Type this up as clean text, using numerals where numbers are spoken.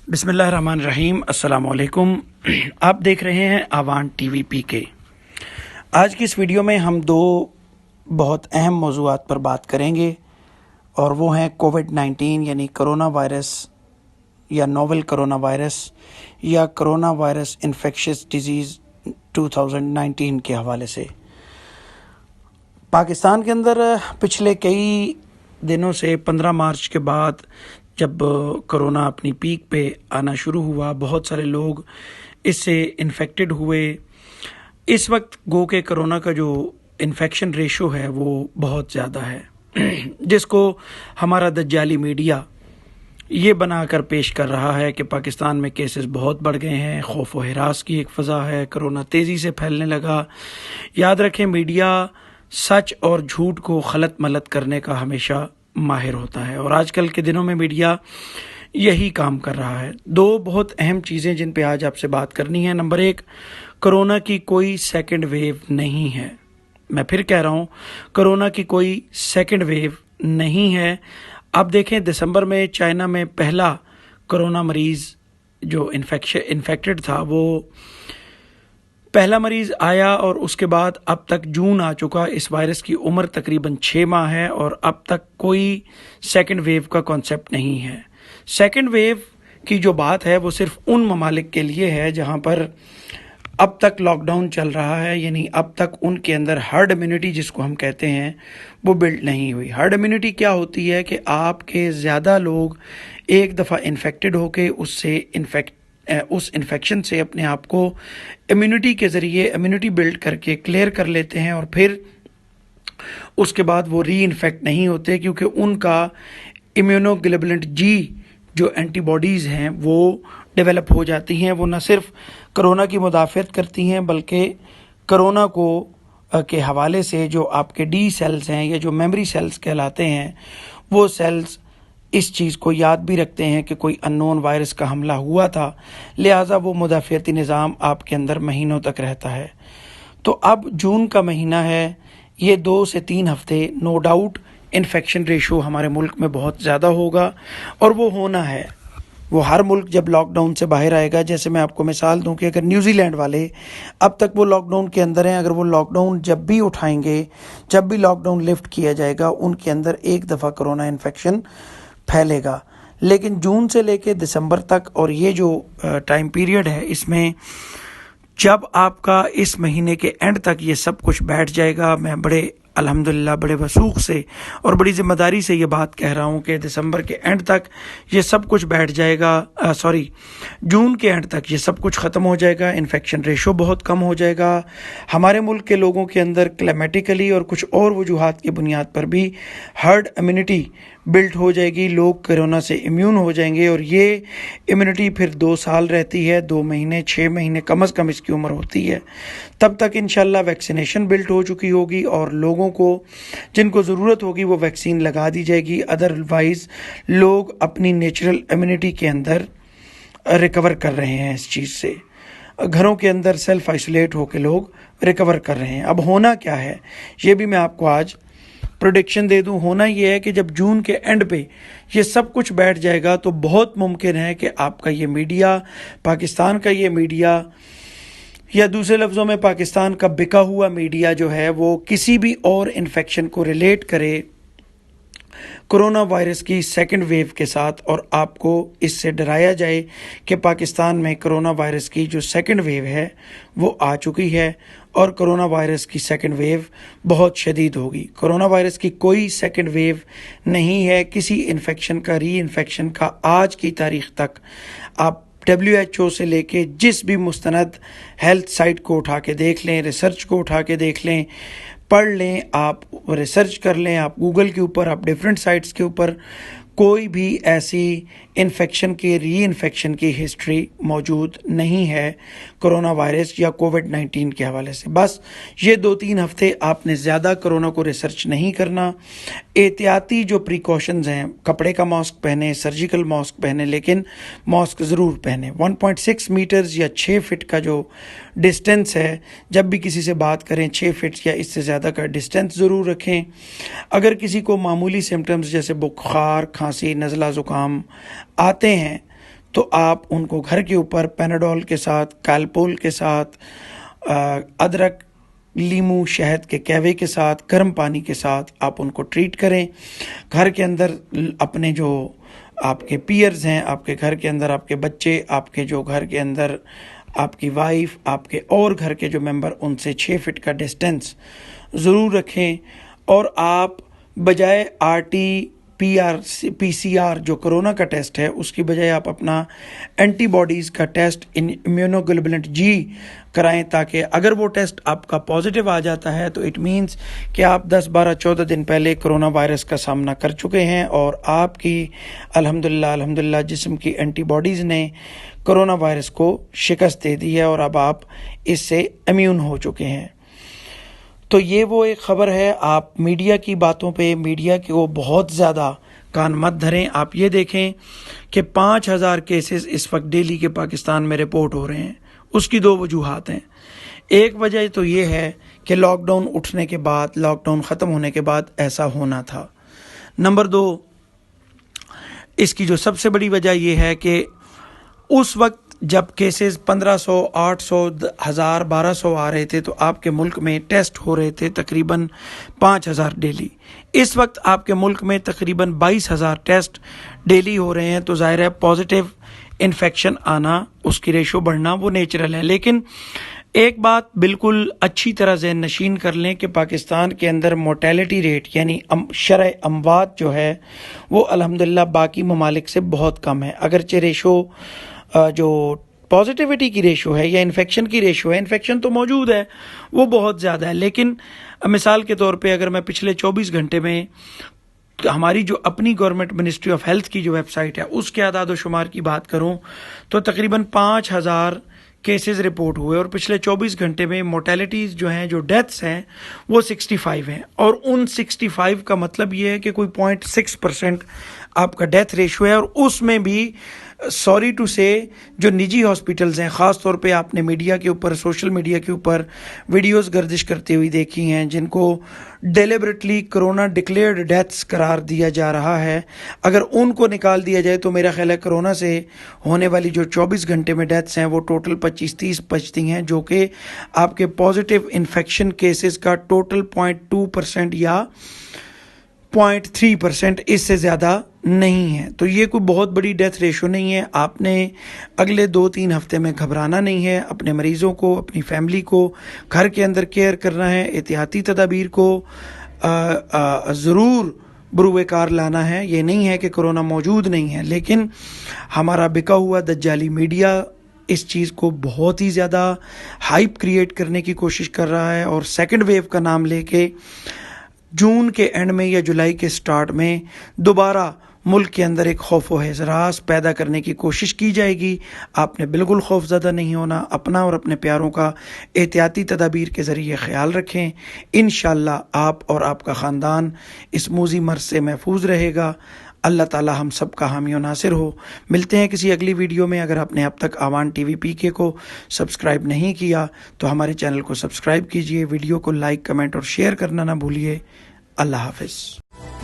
بسم اللہ الرحمن الرحیم۔ السلام علیکم۔ آپ دیکھ رہے ہیں آوان ٹی وی پی کے۔ آج کی اس ویڈیو میں ہم دو بہت اہم موضوعات پر بات کریں گے، اور وہ ہیں کووڈ-19 یعنی کرونا وائرس یا نوول کرونا وائرس یا کرونا وائرس انفیکشس ڈیزیز 2019 کے حوالے سے۔ پاکستان کے اندر پچھلے کئی دنوں سے 15 مارچ کے بعد جب کرونا اپنی پیک پہ آنا شروع ہوا، بہت سارے لوگ اس سے انفیکٹڈ ہوئے۔ اس وقت گو کہ کرونا کا جو انفیکشن ریشو ہے وہ بہت زیادہ ہے، جس کو ہمارا دجالی میڈیا یہ بنا کر پیش کر رہا ہے کہ پاکستان میں کیسز بہت بڑھ گئے ہیں، خوف و ہراس کی ایک فضا ہے، کرونا تیزی سے پھیلنے لگا۔ یاد رکھیں، میڈیا سچ اور جھوٹ کو خلط ملط کرنے کا ہمیشہ ماہر ہوتا ہے، اور آج کل کے دنوں میں میڈیا یہی کام کر رہا ہے۔ دو بہت اہم چیزیں جن پہ آج آپ سے بات کرنی ہے۔ نمبر ایک، کرونا کی کوئی سیکنڈ ویو نہیں ہے۔ میں پھر کہہ رہا ہوں، کرونا کی کوئی سیکنڈ ویو نہیں ہے۔ اب دیکھیں، دسمبر میں چائنا میں پہلا کرونا مریض جو انفیکٹڈ تھا، وہ پہلا مریض آیا، اور اس کے بعد اب تک جون آ چکا۔ اس وائرس کی عمر تقریباً 6 ماہ ہے، اور اب تک کوئی سیکنڈ ویو کا کانسیپٹ نہیں ہے۔ سیکنڈ ویو کی جو بات ہے وہ صرف ان ممالک کے لیے ہے جہاں پر اب تک لاک ڈاؤن چل رہا ہے، یعنی اب تک ان کے اندر ہرڈ امیونٹی جس کو ہم کہتے ہیں وہ بلڈ نہیں ہوئی۔ ہرڈ امیونٹی کیا ہوتی ہے کہ آپ کے زیادہ لوگ ایک دفعہ انفیکٹڈ ہو کے اس انفیکشن سے اپنے آپ کو امیونٹی کے ذریعے امیونٹی بلڈ کر کے کلیئر کر لیتے ہیں، اور پھر اس کے بعد وہ ری انفیکٹ نہیں ہوتے، کیونکہ ان کا امیونوگلوبولن جی جو اینٹی باڈیز ہیں وہ ڈیولپ ہو جاتی ہیں۔ وہ نہ صرف کرونا کی مدافعت کرتی ہیں بلکہ کرونا کے حوالے سے جو آپ کے ڈی سیلز ہیں یا جو میموری سیلز کہلاتے ہیں، وہ سیلز اس چیز کو یاد بھی رکھتے ہیں کہ کوئی اننون وائرس کا حملہ ہوا تھا، لہٰذا وہ مدافعتی نظام آپ کے اندر مہینوں تک رہتا ہے۔ تو اب جون کا مہینہ ہے، یہ 2 سے 3 ہفتے نو ڈاؤٹ انفیکشن ریشو ہمارے ملک میں بہت زیادہ ہوگا، اور وہ ہونا ہے۔ وہ ہر ملک جب لاک ڈاؤن سے باہر آئے گا، جیسے میں آپ کو مثال دوں کہ اگر نیوزی لینڈ والے اب تک وہ لاک ڈاؤن کے اندر ہیں، اگر وہ لاک ڈاؤن جب بھی اٹھائیں گے، جب بھی لاک ڈاؤن لفٹ کیا جائے گا، ان کے اندر ایک دفعہ کرونا انفیکشن پھیلے گا۔ لیکن جون سے لے کے دسمبر تک، اور یہ جو ٹائم پیریڈ ہے، اس میں جب آپ کا اس مہینے کے اینڈ تک یہ سب کچھ بیٹھ جائے گا، میں الحمدللہ بڑے وثوق سے اور بڑی ذمہ داری سے یہ بات کہہ رہا ہوں کہ دسمبر کے اینڈ تک یہ سب کچھ بیٹھ جائے گا، جون کے اینڈ تک یہ سب کچھ ختم ہو جائے گا، انفیکشن ریشو بہت کم ہو جائے گا۔ ہمارے ملک کے لوگوں کے اندر کلائمیٹیکلی اور کچھ اور وجوہات کی بنیاد پر بھی ہرڈ امیونٹی بلڈ ہو جائے گی، لوگ کرونا سے امیون ہو جائیں گے، اور یہ امیونٹی پھر 2 سال رہتی ہے، 2 مہینے 6 مہینے کم از کم اس کی عمر ہوتی ہے۔ تب تک انشاءاللہ ویکسینیشن بلڈ ہو چکی ہوگی، اور لوگوں کو جن کو ضرورت ہوگی وہ ویکسین لگا دی جائے گی۔ ادروائز لوگ اپنی نیچرل امیونٹی کے اندر ریکور کر رہے ہیں، اس چیز سے گھروں کے اندر سیلف آئسولیٹ ہو کے لوگ ریکور کر رہے ہیں۔ اب ہونا کیا ہے، یہ بھی میں آپ کو آج پروڈکشن دے دوں۔ ہونا یہ ہے کہ جب جون کے اینڈ پہ یہ سب کچھ بیٹھ جائے گا تو بہت ممکن ہے کہ آپ کا یہ میڈیا، پاکستان کا یہ میڈیا، یا دوسرے لفظوں میں پاکستان کا بکا ہوا میڈیا جو ہے، وہ کسی بھی اور انفیکشن کو ریلیٹ کرے کرونا وائرس کی سیکنڈ ویو کے ساتھ، اور آپ کو اس سے ڈرایا جائے کہ پاکستان میں کرونا وائرس کی جو سیکنڈ ویو ہے وہ آ چکی ہے، اور کرونا وائرس کی سیکنڈ ویو بہت شدید ہوگی۔ کرونا وائرس کی کوئی سیکنڈ ویو نہیں ہے کسی انفیکشن کا، ری انفیکشن کا۔ آج کی تاریخ تک آپ WHO سے لے کے جس بھی مستند ہیلتھ سائٹ کو اٹھا کے دیکھ لیں، ریسرچ کو اٹھا کے دیکھ لیں، پڑھ لیں، آپ ریسرچ کر لیں، آپ گوگل کے اوپر، آپ ڈیفرنٹ سائٹس کے اوپر، کوئی بھی ایسی انفیکشن کی، ری انفیکشن کی ہسٹری موجود نہیں ہے کرونا وائرس یا کووڈ-19 کے حوالے سے۔ بس یہ 2-3 ہفتے آپ نے زیادہ کرونا کو ریسرچ نہیں کرنا، احتیاطی جو پریکاشنز ہیں، کپڑے کا ماسک پہنیں، سرجیکل ماسک پہنیں، لیکن ماسک ضرور پہنیں۔ 1.6 میٹرز یا 6 فٹ کا جو ڈسٹینس ہے، جب بھی کسی سے بات کریں 6 فٹ یا اس سے زیادہ کا ڈسٹینس ضرور رکھیں۔ اگر کسی کو معمولی سمٹمز جیسے بخار، کھانسی، نزلہ، زکام آتے ہیں تو آپ ان کو گھر کے اوپر پیناڈول کے ساتھ، کیلپول کے ساتھ، ادرک، لیمو، شہد کے کیوے کے ساتھ، گرم پانی کے ساتھ آپ ان کو ٹریٹ کریں. گھر کے اندر اپنے جو آپ کے پیئرز ہیں، آپ کے گھر کے اندر آپ کے بچے، آپ کے جو گھر کے اندر آپ کی وائف، آپ کے اور گھر کے جو ممبر، ان سے 6 فٹ کا ڈسٹینس ضرور رکھیں. اور آپ بجائے PCR جو کرونا کا ٹیسٹ ہے، اس کی بجائے آپ اپنا اینٹی باڈیز کا ٹیسٹ امیونوگلوبولن G کرائیں، تاکہ اگر وہ ٹیسٹ آپ کا پازیٹیو آ جاتا ہے تو اٹ مینز کہ آپ 10 12 14 دن پہلے کرونا وائرس کا سامنا کر چکے ہیں، اور آپ کی الحمدللہ جسم کی اینٹی باڈیز نے کرونا وائرس کو شکست دے دی ہے، اور اب آپ اس سے امیون ہو چکے ہیں. تو یہ وہ ایک خبر ہے. آپ میڈیا کی باتوں پہ، میڈیا کو بہت زیادہ کان مت دھریں. آپ یہ دیکھیں کہ 5000 کیسز اس وقت ڈیلی کے پاکستان میں رپورٹ ہو رہے ہیں. اس کی 2 وجوہات ہیں. ایک وجہ تو یہ ہے کہ لاک ڈاؤن اٹھنے کے بعد، لاک ڈاؤن ختم ہونے کے بعد ایسا ہونا تھا. نمبر 2، اس کی جو سب سے بڑی وجہ یہ ہے کہ اس وقت جب کیسز 1500، 800، 1000، 1200 آ رہے تھے تو آپ کے ملک میں ٹیسٹ ہو رہے تھے تقریباً 5000 ڈیلی. اس وقت آپ کے ملک میں تقریباً 22000 ٹیسٹ ڈیلی ہو رہے ہیں. تو ظاہر ہے پازیٹیو انفیکشن آنا، اس کی ریشو بڑھنا وہ نیچرل ہے. لیکن ایک بات بالکل اچھی طرح ذہن نشین کر لیں کہ پاکستان کے اندر موٹیلٹی ریٹ یعنی شرح اموات جو ہے وہ الحمدللہ باقی ممالک سے بہت کم ہے. اگرچہ ریشو جو پازیٹیوٹی کی ریشو ہے یا انفیکشن کی ریشو ہے، انفیکشن تو موجود ہے، وہ بہت زیادہ ہے. لیکن مثال کے طور پہ اگر میں پچھلے 24 گھنٹے میں ہماری جو اپنی گورنمنٹ منسٹری آف ہیلتھ کی جو ویب سائٹ ہے اس کے اعداد و شمار کی بات کروں تو تقریباً 5000 کیسز رپورٹ ہوئے، اور پچھلے 24 گھنٹے میں موٹیلٹیز جو ہیں، جو ڈیتھس ہیں، وہ 65 ہیں. اور ان 65 کا مطلب یہ ہے کہ کوئی 0.6% آپ کا ڈیتھ ریشو ہے. اور اس میں بھی سوری ٹو سے جو نجی ہاسپٹلز ہیں، خاص طور پہ آپ نے میڈیا کے اوپر، سوشل میڈیا کے اوپر ویڈیوز گردش کرتے ہوئی دیکھی ہیں جن کو ڈیلیبریٹلی کرونا ڈکلیئرڈ ڈیتھس قرار دیا جا رہا ہے. اگر ان کو نکال دیا جائے تو میرا خیال ہے کرونا سے ہونے والی جو 24 گھنٹے میں ڈیتھس ہیں وہ ٹوٹل 25-30 بچتی ہیں، جو کہ آپ کے پازیٹیو انفیکشن کیسز کا ٹوٹل 0.2% یا 0.3%، اس سے زیادہ نہیں ہے. تو یہ کوئی بہت بڑی ڈیتھ ریشو نہیں ہے. آپ نے اگلے 2-3 ہفتے میں گھبرانا نہیں ہے. اپنے مریضوں کو، اپنی فیملی کو گھر کے اندر کیئر کرنا ہے. احتیاطی تدابیر کو ضرور بروئے کار لانا ہے. یہ نہیں ہے کہ کرونا موجود نہیں ہے، لیکن ہمارا بکا ہوا دجالی میڈیا اس چیز کو بہت ہی زیادہ ہائپ کریٹ کرنے کی کوشش کر رہا ہے، اور سیکنڈ ویو کا نام لے کے جون کے اینڈ میں یا جولائی کے سٹارٹ میں دوبارہ ملک کے اندر ایک خوف و ہراس پیدا کرنے کی کوشش کی جائے گی. آپ نے بالکل خوف زدہ نہیں ہونا. اپنا اور اپنے پیاروں کا احتیاطی تدابیر کے ذریعے خیال رکھیں. انشاءاللہ آپ اور آپ کا خاندان اس موذی مرض سے محفوظ رہے گا. اللہ تعالی ہم سب کا حامی و ناصر ہو. ملتے ہیں کسی اگلی ویڈیو میں. اگر آپ نے اب تک آوان ٹی وی PK کو سبسکرائب نہیں کیا تو ہمارے چینل کو سبسکرائب کیجئے. ویڈیو کو لائک، کمنٹ اور شیئر کرنا نہ بھولیے. اللہ حافظ.